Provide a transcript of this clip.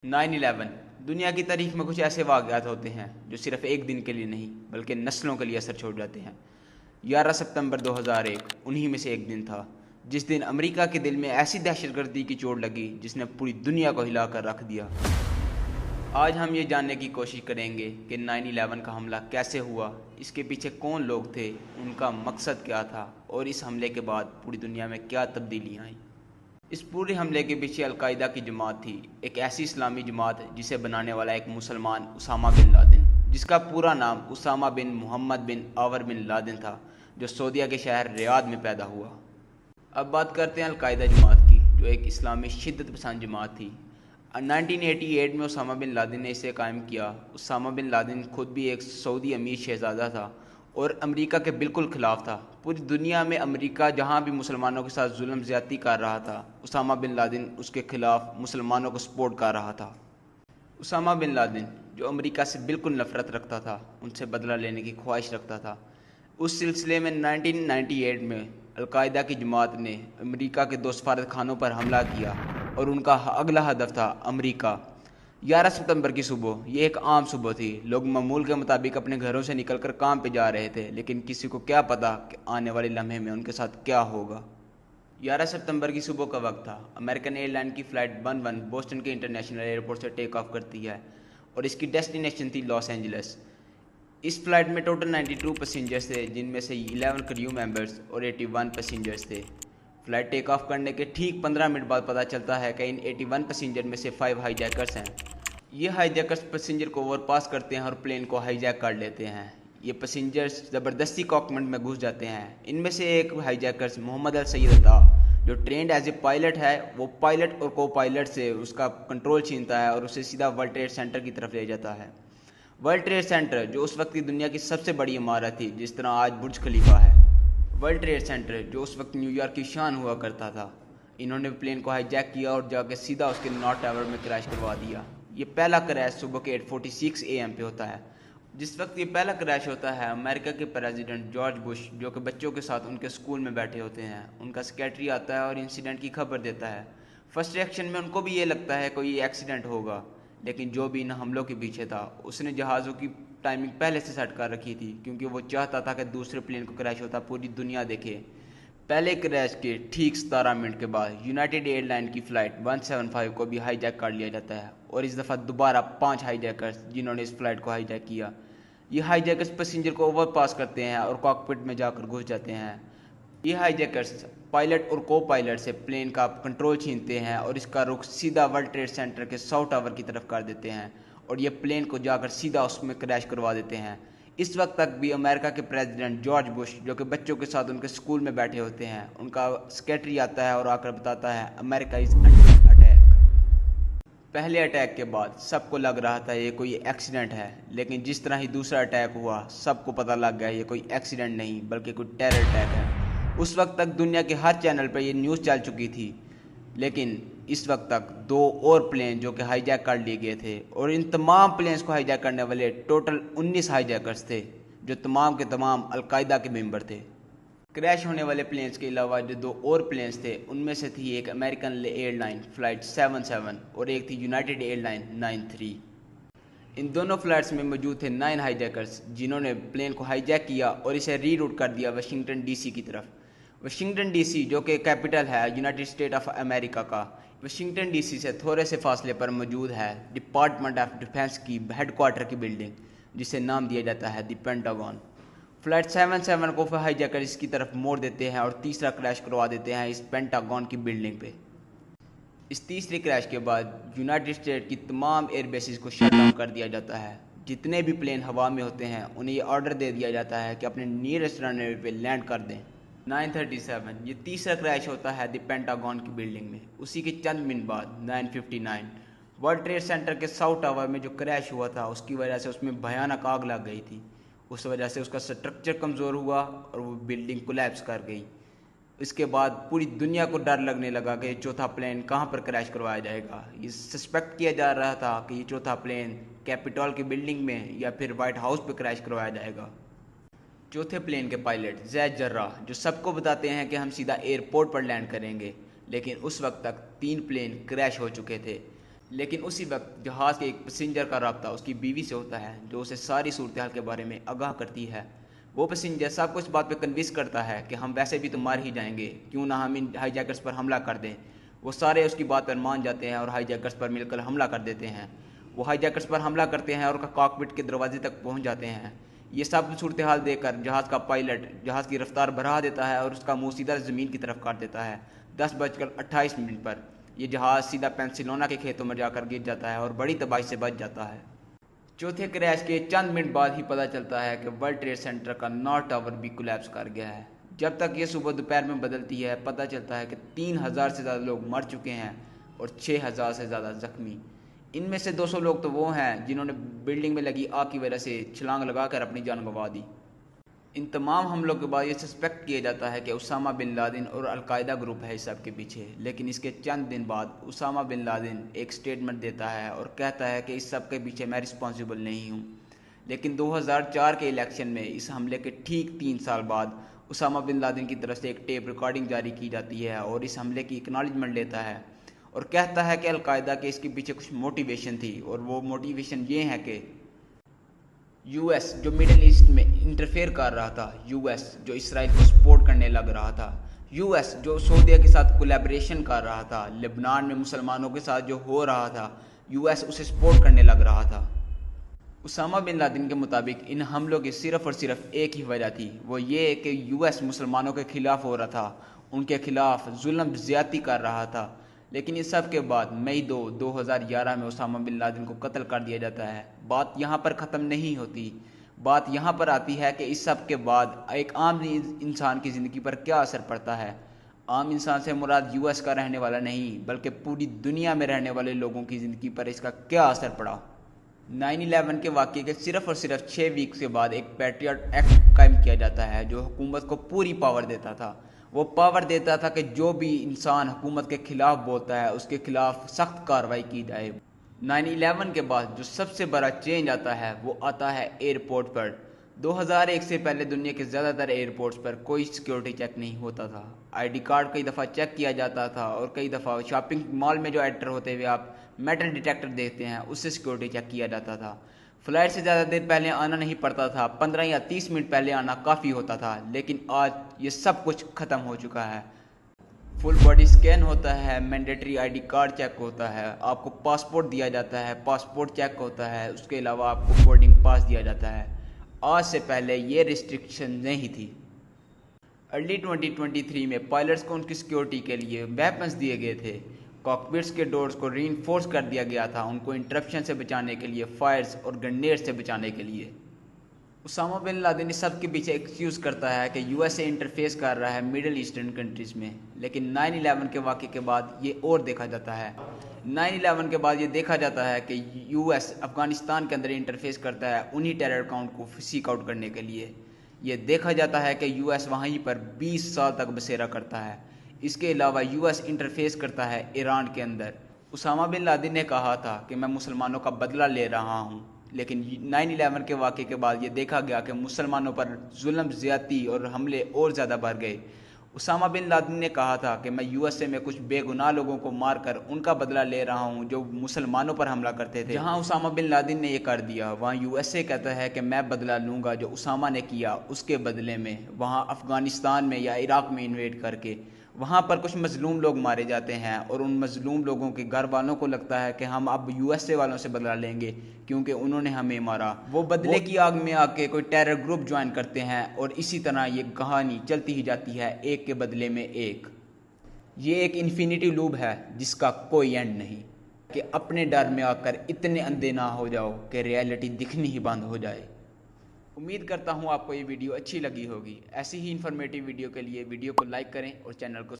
9/11 दुनिया की तारीख में कुछ ऐसे वाक़यात होते हैं जो सिर्फ एक दिन के लिए नहीं बल्कि नस्लों के लिए असर छोड़ जाते हैं। 11 सितंबर 2001 उन्हीं में से एक दिन था जिस दिन अमेरिका के दिल में ऐसी दहशतगर्दी की चोट लगी जिसने पूरी दुनिया को हिला कर रख दिया। आज हम ये जानने की कोशिश करेंगे कि 9/11 का हमला कैसे हुआ, इसके पीछे कौन लोग थे, उनका मकसद क्या था और इस हमले के बाद पूरी दुनिया में क्या तब्दीलियाँ आईं। इस पूरे हमले के पीछे अलकायदा की जमात थी, एक ऐसी इस्लामी जमात जिसे बनाने वाला एक मुसलमान उसामा बिन लादेन, जिसका पूरा नाम उसामा बिन मोहम्मद बिन आवर बिन लादेन था, जो सऊदीया के शहर रियाद में पैदा हुआ। अब बात करते हैं अलकायदा जमात की, जो एक इस्लामी शिद्दत पसंद जमात थी। 1988 में उसामा बिन लादेन ने इसे कायम किया। उसामा बिन लादेन खुद भी एक सऊदी अमीर शहजादा था और अमेरिका के बिल्कुल खिलाफ था। पूरी दुनिया में अमेरिका जहां भी मुसलमानों के साथ जुल्म ज़्यादती कर रहा था, उसामा बिन लादेन उसके खिलाफ मुसलमानों को सपोर्ट कर रहा था। उसामा बिन लादेन जो अमेरिका से बिल्कुल नफरत रखता था, उनसे बदला लेने की ख्वाहिश रखता था। उस सिलसिले में 1998 में अलकायदा की जमात ने अमेरिका के 2 सफारत खानों पर हमला किया और उनका अगला हदफ था अमेरिका। 11 सितंबर की सुबह ये एक आम सुबह थी। लोग मामूल के मुताबिक अपने घरों से निकलकर काम पे जा रहे थे, लेकिन किसी को क्या पता कि आने वाले लम्हे में उनके साथ क्या होगा। 11 सितंबर की सुबह का वक्त था। अमेरिकन एयरलाइन की फ़्लाइट 11 बोस्टन के इंटरनेशनल एयरपोर्ट से टेक ऑफ करती है और इसकी डेस्टिनेशन थी लॉस एंजल्स। इस फ्लाइट में टोटल 92 पैसेंजर्स थे, जिनमें से 11 क्रू मेंबर्स और 81 पैसेंजर्स थे। फ़्लाइट टेक ऑफ करने के ठीक 15 मिनट बाद पता चलता है कि इन 81 पैसेंजर में से 5 हाईजैकर्स हैं। ये हाईजैकर्स पैसेंजर को ओवरपास करते हैं और प्लेन को हाईजैक कर लेते हैं। ये पैसेंजर्स ज़बरदस्ती कॉकपिट में घुस जाते हैं। इनमें से एक हाईजैकर्स मोहम्मद अल सैयद था, जो ट्रेंड एज ए पायलट है। वो पायलट और को पायलट से उसका कंट्रोल छीनता है और उसे सीधा वर्ल्ड ट्रेड सेंटर की तरफ ले जाता है। वर्ल्ड ट्रेड सेंटर जो उस वक्त की दुनिया की सबसे बड़ी इमारत थी, जिस तरह आज बुर्ज खलीफा है। वर्ल्ड ट्रेड सेंटर जो उस वक्त न्यूयॉर्क की शान हुआ करता था। इन्होंने प्लेन को हाईजैक किया और जाकर सीधा उसके नॉर्थ टावर में क्रैश करवा दिया। ये पहला क्रैश सुबह के 8:46 AM पे होता है। जिस वक्त ये पहला क्रैश होता है, अमेरिका के प्रेसिडेंट जॉर्ज बुश, जो कि बच्चों के साथ उनके स्कूल में बैठे होते हैं, उनका सेक्रेटरी आता है और इंसिडेंट की खबर देता है। फर्स्ट रिएक्शन में उनको भी ये लगता है कोई एक्सीडेंट होगा, लेकिन जो भी इन हमलों के पीछे था, उसने जहाज़ों की टाइमिंग पहले से सेट कर रखी थी, क्योंकि वो चाहता था कि दूसरे प्लेन को क्रैश होता पूरी दुनिया देखे। पहले क्रैश के ठीक 17 मिनट के बाद यूनाइटेड एयरलाइन की फ़्लाइट 175 को भी हाईजैक कर लिया जाता है और इस दफ़ा दोबारा 5 हाईजैकर्स जिन्होंने इस फ़्लाइट को हाईजैक किया। ये हाईजैकर्स पैसेंजर को ओवरपास करते हैं और कॉकपिट में जाकर घुस जाते हैं। ये हाईजैकर्स पायलट और को पायलट से प्लेन का कंट्रोल छीनते हैं और इसका रुख सीधा वर्ल्ड ट्रेड सेंटर के साउथ टावर की तरफ कर देते हैं और ये प्लेन को जाकर सीधा उसमें क्रैश करवा देते हैं। इस वक्त तक भी अमेरिका के प्रेसिडेंट जॉर्ज बुश, जो कि बच्चों के साथ उनके स्कूल में बैठे होते हैं, उनका सेक्रेटरी आता है और आकर बताता है अमेरिका इज़ अंडर अटैक। पहले अटैक के बाद सबको लग रहा था ये कोई एक्सीडेंट है, लेकिन जिस तरह ही दूसरा अटैक हुआ सबको पता लग गया ये कोई एक्सीडेंट नहीं बल्कि कोई टेरर अटैक है। उस वक्त तक दुनिया के हर चैनल पर ये न्यूज़ चल चुकी थी, लेकिन इस वक्त तक 2 और प्लेन जो कि हाईजैक कर लिए गए थे और इन तमाम प्लेन्स को हाईजैक करने वाले टोटल 19 हाईजैकर्स थे, जो तमाम के तमाम अलकायदा के मेंबर थे। क्रैश होने वाले प्लेन्स के अलावा जो 2 और प्लेन्स थे, उनमें से थी एक अमेरिकन एयरलाइन फ़्लाइट 77 और एक थी यूनाइटेड एयरलाइन 93। इन दोनों फ्लाइट्स में मौजूद थे 9 हाईजैकर्स, जिन्होंने प्लेन को हाईजैक किया और इसे रीरूट कर दिया वाशिंगटन DC की तरफ। वाशिंगटन DC जो कि कैपिटल है यूनाइटेड स्टेट ऑफ अमेरिका का, वाशिंगटन DC से थोड़े से फासले पर मौजूद है डिपार्टमेंट ऑफ डिफेंस की हेडक्वार्टर की बिल्डिंग, जिसे नाम दिया जाता है द पेंटागन। फ़्लाइट 77 को हाईजैकर इसकी तरफ मोड़ देते हैं और तीसरा क्रैश करवा देते हैं इस पेंटागन की बिल्डिंग पे। इस तीसरे क्रैश के बाद यूनाइटेड स्टेट की तमाम एयरबेसिस को शट डाउन कर दिया जाता है। जितने भी प्लेन हवा में होते हैं उन्हें ये ऑर्डर दे दिया जाता है कि अपने नियरेस्ट रनवे पे लैंड कर दें। 9:37 ये तीसरा क्रैश होता है द पेंटागन की बिल्डिंग में। उसी के चंद मिनट बाद 9:59 वर्ल्ड ट्रेड सेंटर के साउथ टावर में जो क्रैश हुआ था, उसकी वजह से उसमें भयानक आग लग गई थी। उस वजह से उसका स्ट्रक्चर कमज़ोर हुआ और वो बिल्डिंग कोलैप्स कर गई। इसके बाद पूरी दुनिया को डर लगने लगा कि चौथा प्लेन कहाँ पर क्रैश करवाया जाएगा। ये सस्पेक्ट किया जा रहा था कि ये चौथा प्लेन कैपिटल की बिल्डिंग में या फिर वाइट हाउस पर क्रैश करवाया जाएगा। चौथे प्लेन के पायलट जैद जर्रा, जो सबको बताते हैं कि हम सीधा एयरपोर्ट पर लैंड करेंगे, लेकिन उस वक्त तक 3 प्लेन क्रैश हो चुके थे। لیکن اسی وقت جہاز کے ایک پیسنجر کا رابطہ اس کی بیوی سے ہوتا ہے جو اسے ساری صورتحال کے بارے میں آگاہ کرتی ہے۔ وہ پیسنجر سب کو اس بات پہ کنوینس کرتا ہے کہ ہم ویسے بھی تو مار ہی جائیں گے، کیوں نہ ہم ان ہائی جیکرز پر حملہ کر دیں۔ وہ سارے اس کی بات پر مان جاتے ہیں اور ہائی جیکرز پر مل کر حملہ کر دیتے ہیں۔ وہ ہائی جیکرز پر حملہ کرتے ہیں اور کاکپٹ کے دروازے تک پہنچ جاتے ہیں۔ یہ سب صورتحال دیکھ کر جہاز کا پائلٹ جہاز کی رفتار بڑھا دیتا ہے اور اس کا منہ سیدھا زمین کی طرف کر دیتا ہے۔ 10:28 پر یہ جہاز سیدھا پینسلونا کے کھیتوں میں جا کر گر جاتا ہے اور بڑی تباہی سے بچ جاتا ہے۔ چوتھے کریش کے چند منٹ بعد ہی پتہ چلتا ہے کہ ورلڈ ٹریڈ سینٹر کا نارتھ ٹاور بھی کولیپس کر گیا ہے۔ جب تک یہ صبح دوپہر میں بدلتی ہے پتہ چلتا ہے کہ 3000 سے زیادہ لوگ مر چکے ہیں اور 6000 سے زیادہ زخمی۔ ان میں سے 200 لوگ تو وہ ہیں جنہوں نے بلڈنگ میں لگی آگ کی وجہ سے چھلانگ لگا کر اپنی جان گنوا دی۔ ان تمام حملوں کے بعد یہ سسپیکٹ کیا جاتا ہے کہ اسامہ بن لادن اور القاعدہ گروپ ہے اس سب کے پیچھے، لیکن اس کے چند دن بعد اسامہ بن لادن ایک سٹیٹمنٹ دیتا ہے اور کہتا ہے کہ اس سب کے پیچھے میں رسپانسیبل نہیں ہوں۔ لیکن 2004 کے الیکشن میں اس حملے کے ٹھیک 3 سال بعد اسامہ بن لادن کی طرف سے ایک ٹیپ ریکارڈنگ جاری کی جاتی ہے اور اس حملے کی اکنالجمنٹ لیتا ہے اور کہتا ہے کہ القاعدہ کے اس کے پیچھے کچھ موٹیویشن تھی، اور وہ موٹیویشن یہ ہے کہ یو ایس جو مڈل ایسٹ میں انٹرفیئر کر رہا تھا، یو ایس جو اسرائیل کو سپورٹ کرنے لگ رہا تھا، یو ایس جو سعودیہ کے ساتھ کولیبریشن کر رہا تھا، لبنان میں مسلمانوں کے ساتھ جو ہو رہا تھا یو ایس اسے سپورٹ کرنے لگ رہا تھا۔ اسامہ بن لادن کے مطابق ان حملوں کی صرف اور صرف ایک ہی وجہ تھی، وہ یہ کہ یو ایس مسلمانوں کے خلاف ہو رہا تھا، ان کے خلاف ظلم زیادتی کر رہا تھا۔ لیکن اس سب کے بعد مئی 2011 میں اسامہ بن لادن کو قتل کر دیا جاتا ہے۔ بات یہاں پر ختم نہیں ہوتی، بات یہاں پر آتی ہے کہ اس سب کے بعد ایک عام انسان کی زندگی پر کیا اثر پڑتا ہے۔ عام انسان سے مراد یو ایس کا رہنے والا نہیں بلکہ پوری دنیا میں رہنے والے لوگوں کی زندگی پر اس کا کیا اثر پڑا۔ 9/11 کے واقعے کے صرف اور صرف 6 ویکس کے بعد ایک پیٹریاٹ ایکٹ قائم کیا جاتا ہے جو حکومت کو پوری پاور دیتا تھا۔ وہ پاور دیتا تھا کہ جو بھی انسان حکومت کے خلاف بولتا ہے اس کے خلاف سخت کارروائی کی جائے۔ 9/11 کے بعد جو سب سے بڑا چینج آتا ہے وہ آتا ہے ایئرپورٹ پر۔ 2001 سے پہلے دنیا کے زیادہ تر ایئرپورٹس پر کوئی سیکیورٹی چیک نہیں ہوتا تھا۔ آئی ڈی کارڈ کئی دفعہ چیک کیا جاتا تھا اور کئی دفعہ شاپنگ مال میں جو انٹر ہوتے ہوئے آپ میٹل ڈیٹیکٹر دیکھتے ہیں اس سے سیکیورٹی چیک کیا جاتا تھا۔ فلائٹ سے زیادہ دیر پہلے آنا نہیں پڑتا تھا، 15 یا 30 منٹ پہلے آنا کافی ہوتا تھا، لیکن آج یہ سب کچھ ختم ہو چکا ہے۔ فل باڈی سکین ہوتا ہے، mandatory I D card check ہوتا ہے، آپ کو پاسپورٹ دیا جاتا ہے، پاسپورٹ چیک ہوتا ہے، اس کے علاوہ آپ کو بورڈنگ پاس دیا جاتا ہے۔ آج سے پہلے یہ ریسٹرکشن نہیں تھی۔ ارلی 2023 میں پائلٹس کو ان کی سیکیورٹی کے لیے ویپنز دیے گئے تھے، کاکپٹس کے ڈورز کو ری انفورس کر دیا گیا تھا ان کو انٹرپشن سے بچانے کے لیے، فائرز اور گرینیڈ سے بچانے کے لیے۔ اسامہ بن لادن اس سب کے پیچھے ایکسکیوز کرتا ہے کہ یو ایس اے انٹرفیس کر رہا ہے مڈل ایسٹرن کنٹریز میں، لیکن 9/11 کے واقعے کے بعد یہ اور دیکھا جاتا ہے۔ 9/11 کے بعد یہ دیکھا جاتا ہے کہ یو ایس افغانستان کے اندر انٹرفیس کرتا ہے انہی ٹیرر اکاؤنٹ کو سیک آؤٹ کرنے کے لیے۔ یہ دیکھا جاتا ہے کہ یو ایس وہیں پر 20 سال تک بسیرا کرتا ہے۔ اس کے علاوہ یو ایس انٹرفیس کرتا ہے ایران کے اندر۔ اسامہ بن لادن نے کہا تھا کہ میں مسلمانوں کا بدلہ لے رہا ہوں، لیکن 9/11 کے واقعے کے بعد یہ دیکھا گیا کہ مسلمانوں پر ظلم زیادتی اور حملے اور زیادہ بڑھ گئے۔ اسامہ بن لادن نے کہا تھا کہ میں یو ایس اے میں کچھ بے گناہ لوگوں کو مار کر ان کا بدلہ لے رہا ہوں جو مسلمانوں پر حملہ کرتے تھے۔ جہاں اسامہ بن لادن نے یہ کر دیا وہاں یو ایس اے کہتا ہے کہ میں بدلہ لوں گا جو اسامہ نے کیا اس کے بدلے میں، وہاں افغانستان میں یا عراق میں انویڈ کر کے۔ وہاں پر کچھ مظلوم لوگ مارے جاتے ہیں اور ان مظلوم لوگوں کے گھر والوں کو لگتا ہے کہ ہم اب یو ایس اے والوں سے بدلہ لیں گے کیونکہ انہوں نے ہمیں مارا۔ وہ بدلے کی آگ میں آ کے کوئی ٹیرر گروپ جوائن کرتے ہیں اور اسی طرح یہ کہانی چلتی ہی جاتی ہے، ایک کے بدلے میں ایک۔ یہ ایک انفینیٹی لوپ ہے جس کا کوئی اینڈ نہیں، کہ اپنے ڈر میں آ کر اتنے اندھے نہ ہو جاؤ کہ ریئلٹی دکھنی ہی بند ہو جائے۔ امید کرتا ہوں آپ کو یہ ویڈیو اچھی لگی ہوگی۔ ایسی ہی انفارمیٹیو ویڈیو کے لیے ویڈیو کو لائک کریں اور چینل کو